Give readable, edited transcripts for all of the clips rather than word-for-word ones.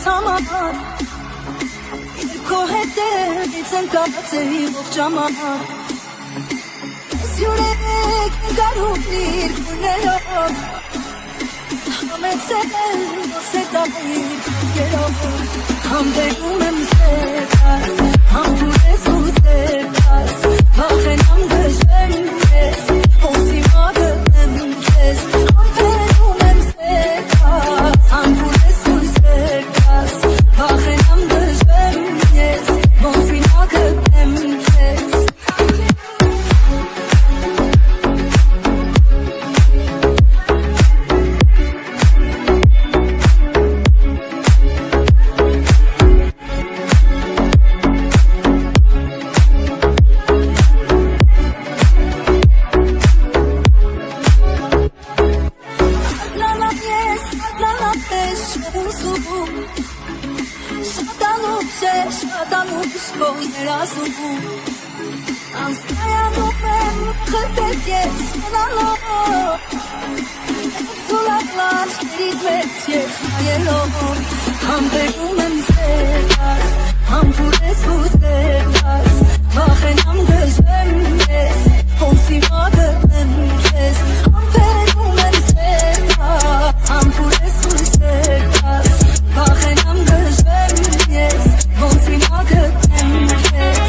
համար Քո հետևից ընկած էի ողջ համար Ես յուրեք գարում իր գուներով Համեցել ոսետավիր պատկերով Համբերում եմ սերկաս, համբուր ես ու սերկաս Վախենամ գժվեմ ես, ոնսի մագëm ես Համբերում եմ սերկաս, համբուր ես ու սերկաս Վախենամ գժվեմ ես, ոնսի մագëm ես Անսկայանում եմ խրտետ ես մնալով Սուլակլար շերիտ մեջ ես հայելով Համբերում եմ սերկաս, համբուր ես ու սերկաս Վախենամ գժվեմ ես, ոնսի մագëm ես Համբերում եմ սերկաս, համբուր ես ու սերկաս Վախենամ գժվեմ ես, ոնսի մագëm ես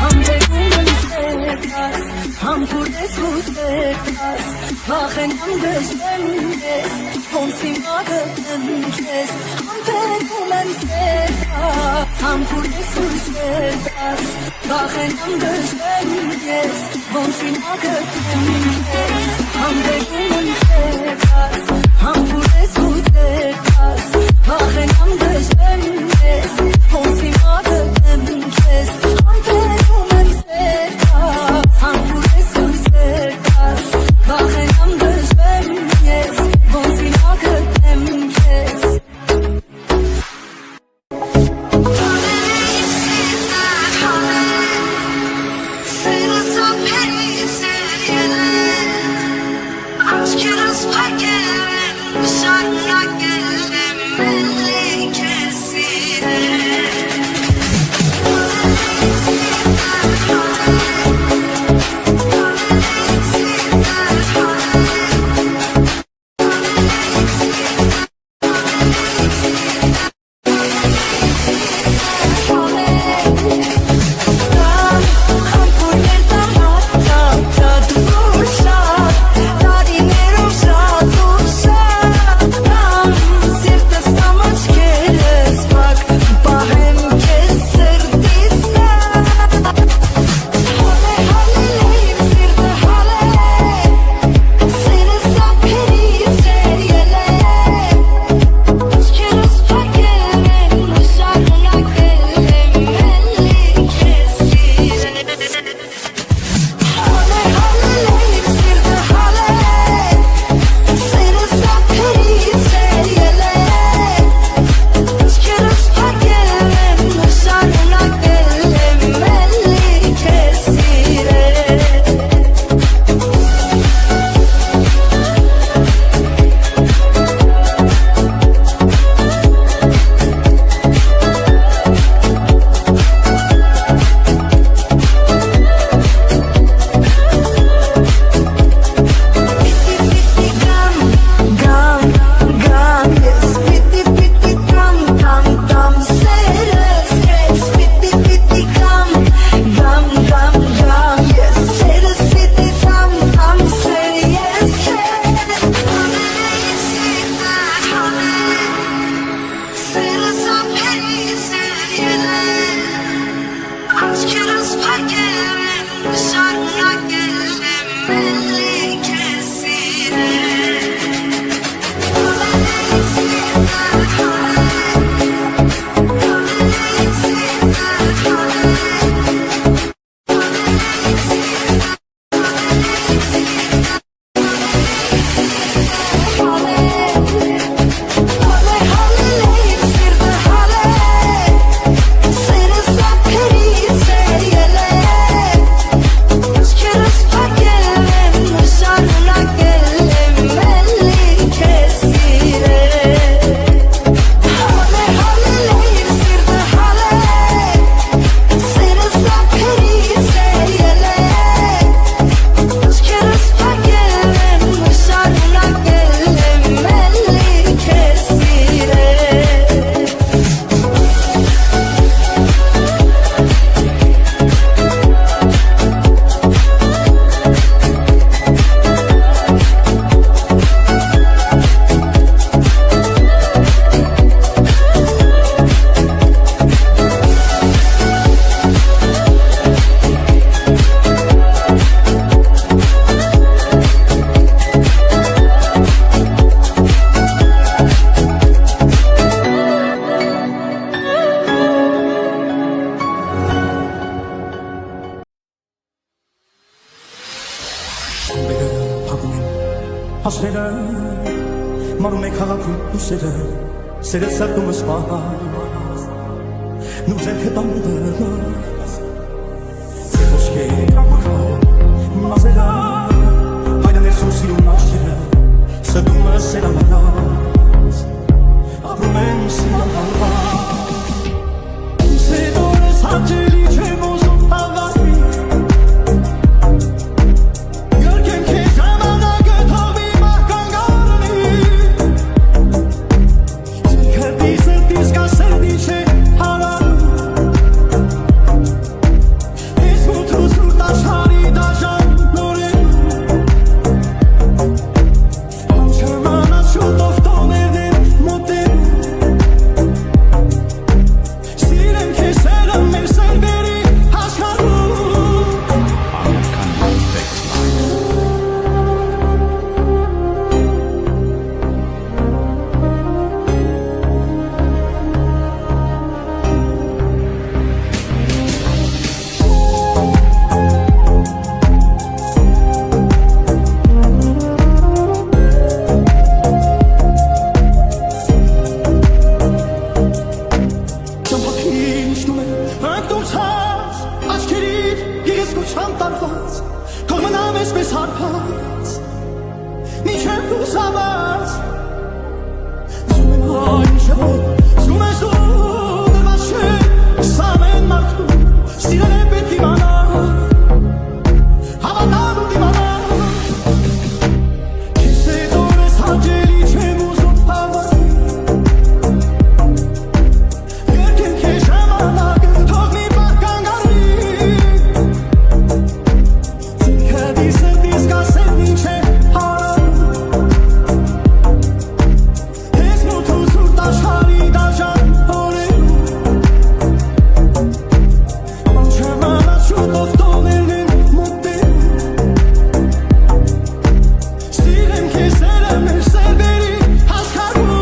Համբերում եմ սերկաս, համբուր ես ու սերկաս Վախենամ գժվեմ ես, ոնսի մագëm ես Համբերում եմ սերկաս, համբուր ես ու սերկաս Վախենամ գժվեմ ես, ոնսի մագëm ես Համբերում եմ սերկաս, համբուր ես ու սերկաս Վախենամ գժվեմ ես, ոնսի մագëm ես Համբերում եմ սերկաս, համբուր ես ու սերկաս Վախենամ գժվեմ ես, ոնսի մագëm ես Aşk yalnız fark eden bir şarkı քաղաքում ուսերը սերը սրտումս պահած նուր ձերքը տամդրած ոսկե կամքար մազերա հայրաներ սուսիրում աչքերը սրտումս սերանալած ապրում եմ սիրահարված սեդորս հաճելի չեմ ուզում հավատի Գերքեմ քեզ ժամանակը թողի մահկան գարնի Ձերքերդի սրտիս կա սրտի չէ հարանում Ես մութու սուրտ աշխարի դաժան նորերում Անչրմանած շուտով տոներն են մոտերում Սիրեմ քեզ սերը մեր սերբերի աշխարհում Ճամփակին իջնում է անկտուցած Աչքերիդ գեղեցկության տարված Թող մնամ էսպես հարբած Մինչև լուսաբաց Զում եմ այն շևոտ Զում ես դու դրված չէ Սա ամեն մարդու Սիրել է պետք իմանա Հավատալ ու դիմանալ Քեզ հետորես հաճելի չեմ ուզում հավատի Գերքեմ քեզ ժամանակը թող մի մահկան գարնի Ձերքերդի սրտիս կա սերն ինչ է հարանում Ես մութու սուրտ աշխարհի դաժան օրերում Անչրմանած շուտով տոներն են մոտերում Սիրեմ քեզ սերը մեր սերբերի աշխարհում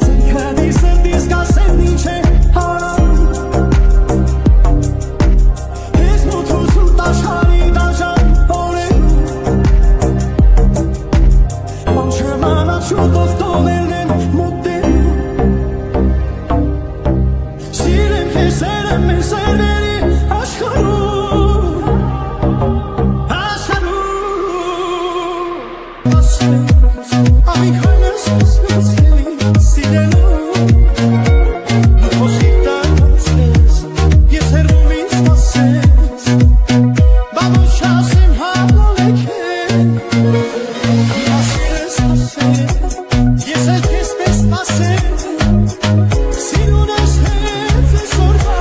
Ձերքերդի սրտիս կա սերն ինչ է հարանում Ես մութու սուրտ աշխարհի դաժան օրերում Անչրմանած շուտով տոներն են մոտերում Սիրեմ քեզ սերը մեր սերբերի աշխարհում Աշխարհում Ամիքայնս ոսնից ելի սիրելում Դու խոսիկ տանցես Ես հերվում ինձ մասես Բամուշ ասեմ հավլալեքեն Ասերս ասեմ Ես էլ քեզ պես ասեմ Սիրուն ես հետ ես օրվա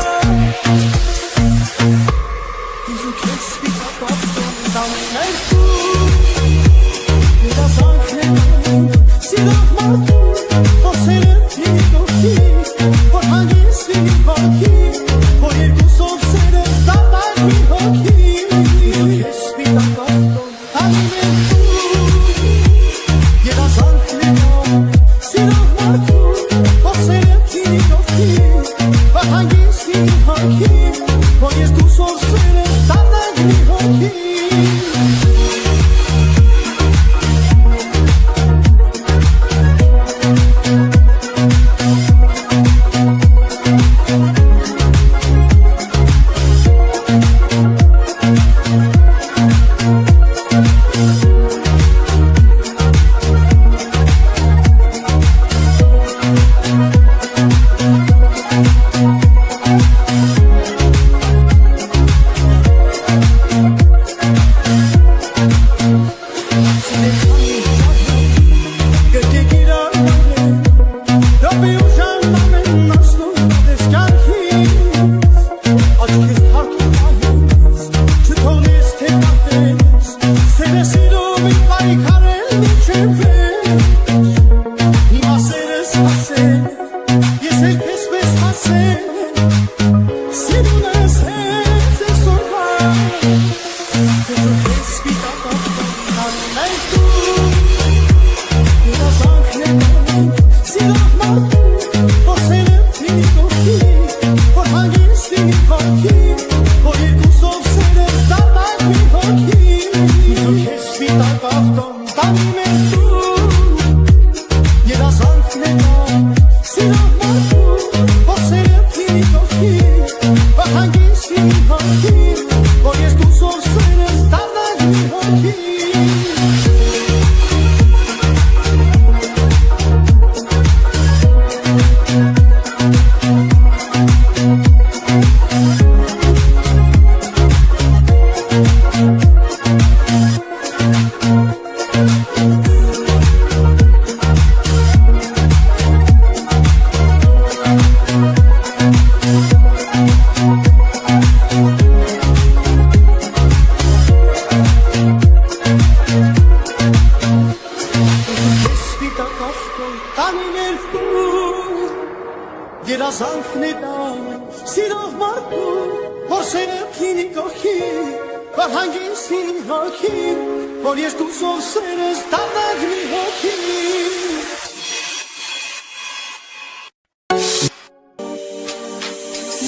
Սիրուն ես հետ ես սորվա Ես սպիտակ ապտան Մենք դու Երազանքն է Սիրող մարդու Ոսել եմ թինի կողքի Որ հանգիստ ինի հոգի Որ երկուսով սերես դարդակ մի հոգի Ես սպիտակ ապտան Տանի մենք դու Երազանքն է Սիրող մարդու Ոսել եմ թինի կողքի Որ հանգիստ ինի հոգի Որ երկուսով սերես դարդակ մի հոգի Երազանքն է դա Սիրող մարդու Որ սերեմ քինի կողքի Որ հանգիստ ինի հոգի Որ երկուսով սերես դարդակ մի հոգի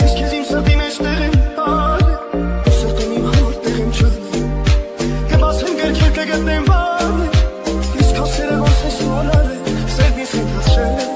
Ես քեզ իմ սրտի մեջ տեղ եմ տալ Սրտին իմ համար տեղ եմ չալ Կբացեմ գրքեր կգտնեմ վար Ես քո սերը ոնց ես ուարալ է Սերն ես հետ հասրել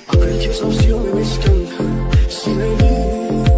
Ապրել քեզ ամսիոն եմ ես կյանքը Սիրելի